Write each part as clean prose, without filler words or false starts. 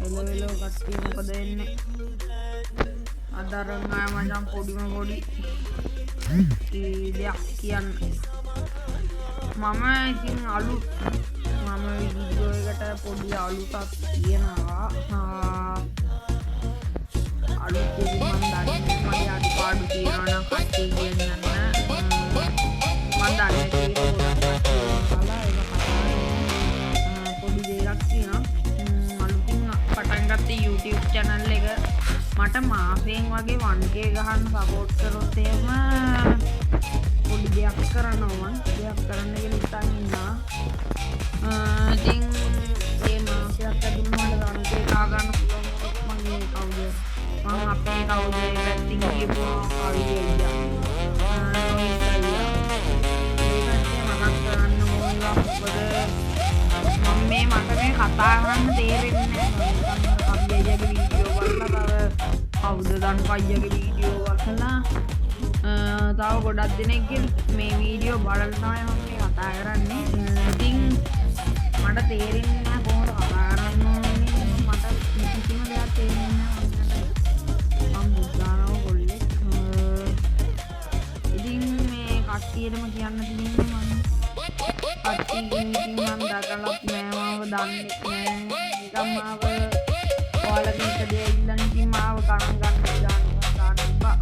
එලවෙලෝ කට්ටිය මොකද වෙන්නේ? අද අරන් ආය මචං පොඩි දෙයක් කියන්න. මම ඉතින් අලුත් වීඩියෝ එකට පොඩි අලුතක් කියනවා. අලුත් දෙයක් මම දන්නේ මගේ අඩුපාඩු තියෙනවා නම් කට්ටිය කියන්න. මම දන්නේ ඒක පොඩි දෙයක් තියෙනවා. අලුතින් පටන් ගත්ත YouTube channel එක මට මාසෙන් වගේ 1k ගහන්න සපෝට් කරොත් එහෙම පොඩි දෙයක් කරනවා. දෙයක් කරන්න කියලා හිතන් ඉන්නවා. ඉතින් මේ මාසයක් ඇතුළත මට 1k ගා ගන්න පුළුවන් මගේ කවුද? මම අපේ කවුද පැත්තින් කියපුවා කවිය ඉඳලා. මට මේ කතා කරන්න තේරෙන්නේ නැහැ. කවියගේ වීඩියෝ බලලා කවුද දන්පයිගේ වීඩියෝ බලලා තව ගොඩක් දෙනෙක්ගේ මේ වීඩියෝ බලලා තමයි මම මේ කතා කරන්නේ. ඉතින් මට තේරෙන්නේ නැහැ කොහොමද කතා කරන්න ඕනේ. මට කිසිම දෙයක් තේරෙන්නේ නැහැ. මම මුදානව කොල්ලෙක්. ඉතින් මේ කට්ටියටම කියන්න තියෙන්නේ මම කට්ටියකින් ඉතින් මම දැකලත් නෑ මාව දන්නෙත් නෑ. නිකන් මාව ඔයාලගේ එක දෙයක් ඉල්ලන්න ඉතින් මාව ගණන් ගන්න එපා.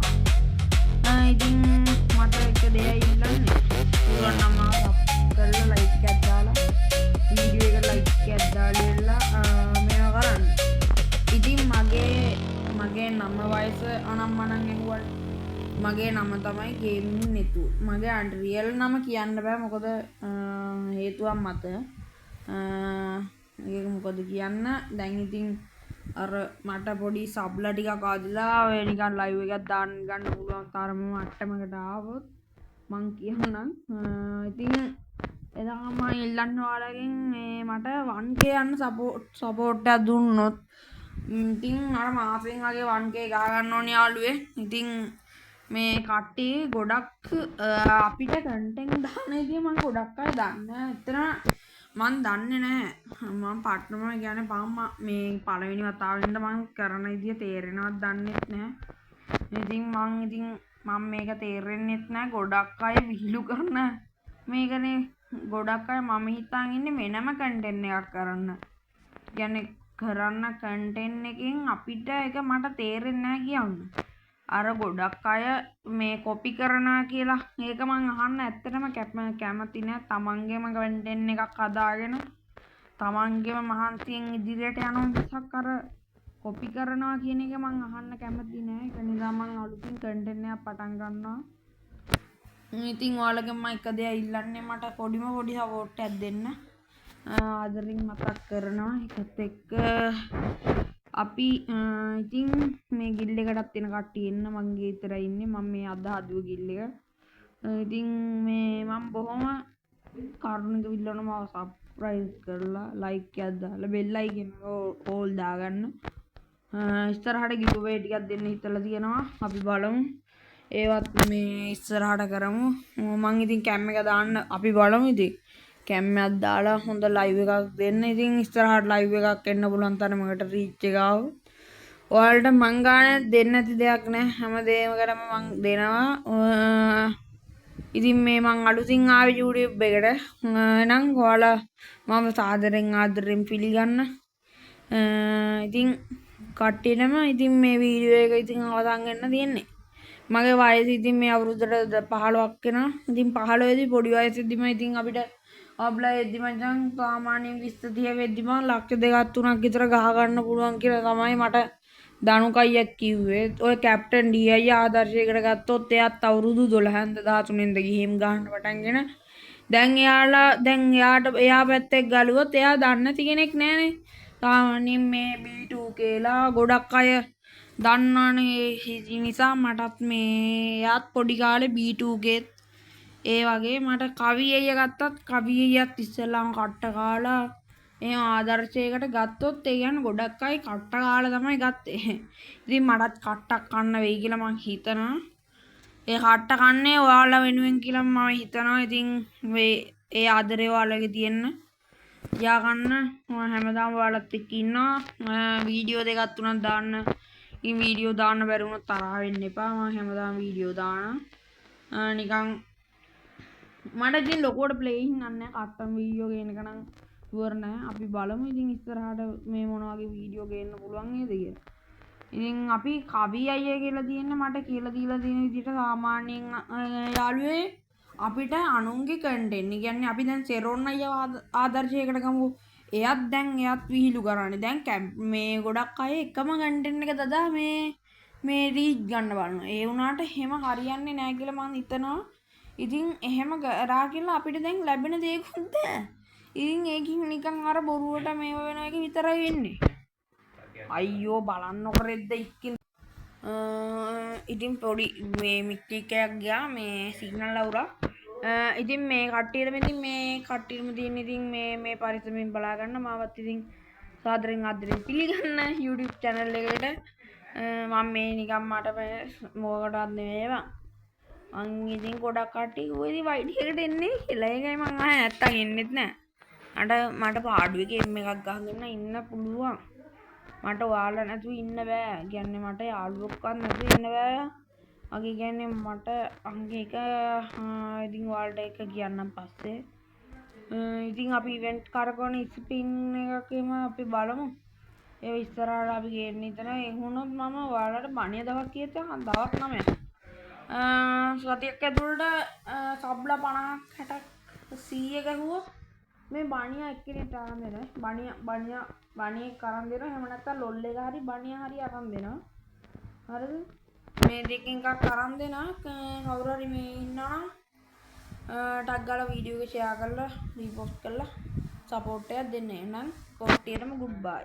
ඉතින් මට එක දෙයක් ඉල්ලන්නේ පුළුවන් නම් මාව සබ් කරලා ලයික් එකක් දාලා වීඩියෝ එකට ලයික් එකක් දාලා මේවා කරන්න. ඉතින් මගේ නම වයස අනම්මනම් ඇහුවට මගේ නම තමයි ගේමින් නෙතු. මගේ රියල් නම කියන්න බෑ මොකද හේතුවක් මත. ඒක මොකද කියන්න දැන් ඉතින් අර මට පොඩි සබ්ලා ටිකක් ආදිලා ඔය නිකන් ලයිව් එකක් දාන්න ගන්න පුළුවන් තරම මට්ටමකට ආවොත් මං කියන්නම්. ඉතින් එදා මම ඉල්ලන්න ඔයාලගෙන් මේ මට 1k යන සපෝට් එකක් දුන්නොත් ඉතින් අර මාසෙන් වගේ 1k ගහ ගන්න ඕනේ යාළුවේ. ඉතින් මේ කට්ටිය ගොඩක් අපිට කන්ටෙන්ට් දාන ඉතින් මම ගොඩක් අය දන්නේ එතන මම දන්නේ නැහැ. මම පාර්ට්නර්ම කියන්නේ පාම මේ පළවෙනි වතාවෙන්ද මම කරන විදිය තේරෙනවද දන්නෙත් නැහැ. ඉතින් මම මේක තේරෙන්නෙත් නැහැ. ගොඩක් අය විහිළු කරන මේකනේ ගොඩක් අය මම හිතාන් ඉන්නේ වෙනම කන්ටෙන්ට් එකක් කරන්න. කියන්නේ කරන්න කන්ටෙන්ට් එකෙන් අපිට ඒක මට තේරෙන්නේ නැහැ කියන්නේ. අර ගොඩක් අය මේ කොපි කරනවා කියලා ඒක මං අහන්න ඇත්තටම කැමති නෑ. තමන්ගේම කන්ටෙන්ට් එකක් හදාගෙන තමන්ගේම මහන්සියෙන් ඉදිරියට යනවා මිසක් අර කොපි කරනවා කියන එක මං අහන්න කැමති නෑ. ඒක නිසා මං අලුතින් කන්ටෙන්ට් එකක් පටන් ගන්නවා. ඉතින් ඔයාලගෙන් මම එක දෙයක් ඉල්ලන්නේ මට පොඩි සපෝට් එකක් දෙන්න. ආදරෙන් මතක් කරනවා. ඒකත් එක්ක අපි ඉතින් මේ ගිල්ල එකටත් එන කට්ටිය එන්න මගේ විතරයි ඉන්නේ. මම මේ අද හදුව ගිල්ල එක. ඉතින් මේ මම බොහොම කරුණික විල්ලනවා සබ්ස්ක්‍රයිබ් කරලා ලයික් එකක් දාලා බෙල් අයිකන් ඕල් දාගන්න. ඉස්සරහට ගිව්වේ ටිකක් දෙන්න හිතලා තියෙනවා. අපි බලමු. ඒවත් මේ ඉස්සරහට කරමු. මම ඉතින් කැම් එක දාන්න අපි බලමු ඉතින්. කැම් එකක් දාලා හොඳ ලයිව් එකක් දෙන්න. ඉතින් ඉස්සරහට ලයිව් එකක් එන්න පුළුවන් තරමකට රීච් එක ආව. ඔයාලට මං ගානේ දෙන්න නැති දෙයක් නෑ. හැමදේම කරම මං දෙනවා. ඉතින් මේ මං අලුතින් ආවේ YouTube එකට. නම් ඔයාලා මම ආදරෙන් පිළිගන්න. ඉතින් කට්ටියටම ඉතින් මේ වීඩියෝ එක ඉතින් අවසන් වෙන්න තියෙන්නේ. මගේ වයස ඉතින් මේ අවුරුද්දට 15ක් වෙනවා. ඉතින් 15 දී පොඩි වයසේදීම ඉතින් අපිට ඔබලා එද්දි මචං සාමාන්‍යයෙන් 20 30 වෙද්දිම ලක්ෂ 2ක් 3ක් විතර ගහ ගන්න පුළුවන් කියලා තමයි මට දනුකයියක් කිව්වේ. ඔය කැප්ටන් ඩී.අයි ආදර්ශයකට ගත්තොත් එයාත් අවුරුදු 12න්ද 13න්ද ගිහින් ගහන්න පටන්ගෙන දැන් එයා පැත්තෙක් ගලුවොත් එයා දන්නේ නැති කෙනෙක් නෑනේ. සාමාන්‍යයෙන් මේ B2 කියලා ගොඩක් අය දන්නවනේ. නිසා මටත් මේ එයාත් පොඩි කාලේ B2 ගෙත් ඒ වගේ මට කවියෙය ගත්තත් කවියෙයත් ඉස්සෙල්ලාම කට්ට කාලා එහෙම ආදර්ශයකට ගත්තොත් ඒ කියන්නේ ගොඩක් අය කට්ට කාලා තමයි ගත්තේ. ඉතින් මටත් කට්ටක් කන්න වෙයි කියලා මං හිතනවා. ඒ කට්ට කන්නේ ඔයාලා වෙනුවෙන් කියලා මම හිතනවා. ඉතින් ඒ ආදරේ ඔයාලගේ තියෙන්න තියාගන්න. මම හැමදාම ඔයාලත් එක්ක ඉන්නවා. වීඩියෝ දෙකක් තුනක් දාන්න. ඉතින් වීඩියෝ දාන්න බැරි වුණොත් තරහ වෙන්න එපා. මම හැමදාම වීඩියෝ දානවා. නිකන් මට ඉතින් ලොකුවට ප්ලේයින් නන්නේ කට්ටම් වීඩියෝ ගේන එක නම් ඉවර නෑ. අපි බලමු ඉතින් ඉස්සරහට මේ මොන වගේ වීඩියෝ ගේන්න පුළුවන් නේද කියලා. ඉතින් අපි කවි අයියා කියලා තියෙන්නේ මට කියලා දීලා තියෙන විදිහට සාමාන්‍යයෙන් යාළුවේ අපිට අනුන්ගේ කන්ටෙන්ට්. ඒ කියන්නේ අපි දැන් සෙරොන් අයියා ආදර්ශයකට ගමු. එයත් විහිළු කරන්නේ. දැන් මේ ගොඩක් අය එකම කන්ටෙන්ට් එක දදා මේ රීච් ගන්න බලනවා. ඒ වුණාට එහෙම හරියන්නේ නැහැ කියලා මම හිතනවා. ඉතින් එහෙම කරා කියලා අපිට දැන් ලැබෙන දේකුත් ඉතින් ඒකින් නිකන් අර බොරුවට මේව වෙන එක විතරයි වෙන්නේ. අයියෝ බලන්නකො රෙද්ද ඉක්කින්. ඉතින් පොඩි මේ මික්ටික් එකක් ගියා මේ සිග්නල් අවුරා. ඉතින් මේ කට්ටියටම තියෙන ඉතින් මේ පරිස්සමෙන් බලා ගන්න. මාවත් ඉතින් සාදරෙන් ආදරෙන් පිළිගන්න YouTube channel එකට. මම මේ නිකන් මට මොකටවත් නෙවෙයි බං. මං ඉතින් ගොඩක් කට්ටිය කිව්වා ඉතින් වයිඩ් එකට එන්නේ කියලා. ඒකයි මං ආයේ නැත්තම් එන්නෙත් නෑ. මට පාඩුවේ ගේම් එකක් ගහගෙන ඉන්න පුළුවන්. මට ඔයාලා නැතුව ඉන්න බෑ. කියන්නේ මට යාළුවොක්වත් නැතුව ඉන්න බෑ. වගේ කියන්නේ මට අංක එක ඉතින් ඔයාලට එක කියන්නම් පස්සේ. ඉතින් අපි ඉවෙන්ට් කරකවන ස්පින් එකකම අපි බලමු. ඒ ඉස්සරහට අපි ගේන්න හිතනවා. ඒ වුණොත් මම ඔයාලට බණිය දවස් කීයද? දවස් 9ක්. සතියක් ඇතුළට සබ්ලා 50ක් 60ක් 100 ගහුවොත් මේ බණියා එක්කෙනෙක්ට අරන් දෙනවා. බණියෙක් අරන් දෙනවා. එහෙම නැත්නම් ලොල් එක හරි බණියා හරි අරන් දෙනවා. හරිද? මේ දෙකෙන් එකක් අරන් දෙනවා. කවුරු හරි මේ ඉන්නවා ටග් ගාලා වීඩියෝ එක ෂෙයා කරලා රීපෝස්ට් කරලා සපෝට් එකක් දෙන්න. එහෙනම් කොට්ටියටම ගුඩ් බයි.